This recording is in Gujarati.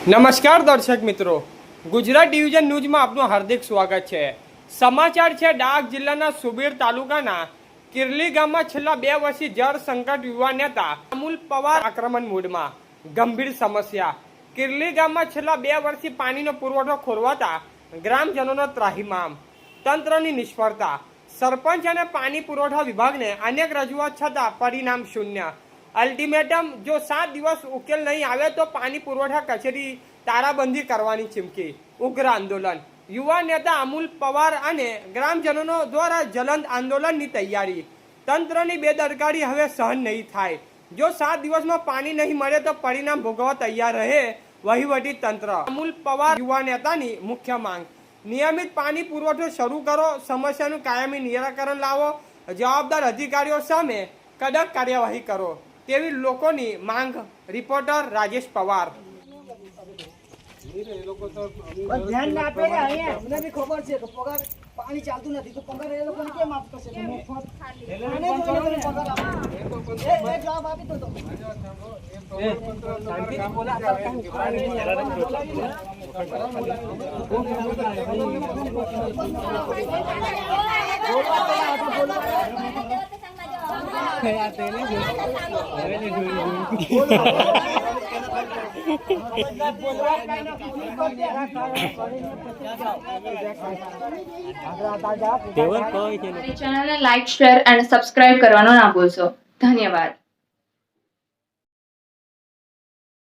નમસ્કાર દર્શક મિત્રો, ગુજરાત ડિવિઝન ન્યૂઝમાં આપનું હાર્દિક સ્વાગત છે। સમાચાર છે ડાંગ જિલ્લાના સુબીર તાલુકાના કિરલી ગામમાં છેલ્લા 2 વર્ષથી જળ સંકટ યુવા નેતા અમૂલ પવાર આક્રમણ મૂડમાં। ગંભીર સમસ્યા। કિરલી ગામમાં છેલ્લા 2 વર્ષથી પાણીનો પુરવઠો ખોરવાતા ગ્રામજનોનો ત્રાહિમામ, તંત્રની નિષ્ફળતા। સરપંચ અને પાણી પુરવઠા વિભાગને અનેક રજૂઆત છતાં પરિણામ શૂન્ય। અલ્ટિમેટમ, જો 7 દિવસ ઉકેલ નહીં આવે તો પાણી પુરવઠા કચેરી તારાબંધી કરવાની ચીમકી। ઉગ્ર આંદોલન। યુવા નેતા અમૂલ પવાર અને ગ્રામજનો દ્વારા જલંદ આંદોલનની તૈયારી। તંત્રની બેદરકારી હવે સહન નહીં થાય। જો 7 દિવસમાં પાણી નહીં મળે તો પરિણામ ભોગવવા તૈયાર રહે વહીવટી તંત્ર। અમૂલ પવાર યુવા નેતાની મુખ્ય માંગ: નિયમિત પાણી પુરવઠો શરૂ કરો, સમસ્યાનું કાયમી નિરાકરણ લાવો, જવાબદાર અધિકારીઓ સામે કડક કાર્યવાહી કરો તેવી લોકોની માંગ। રિપોર્ટર રાજેશ પવાર। ધ્યાન આપે કે અહીંયા અમને બી ખબર છે કે પગાર પાણી ચાલતું નથી તો પગાર એ લોકોને કેમ આપતો છે? એક જવાબ આપી દો તો ચેનલને લાઈક, શેર અને સબસ્ક્રાઇબ કરવાનો ના ભૂલશો। ધન્યવાદ।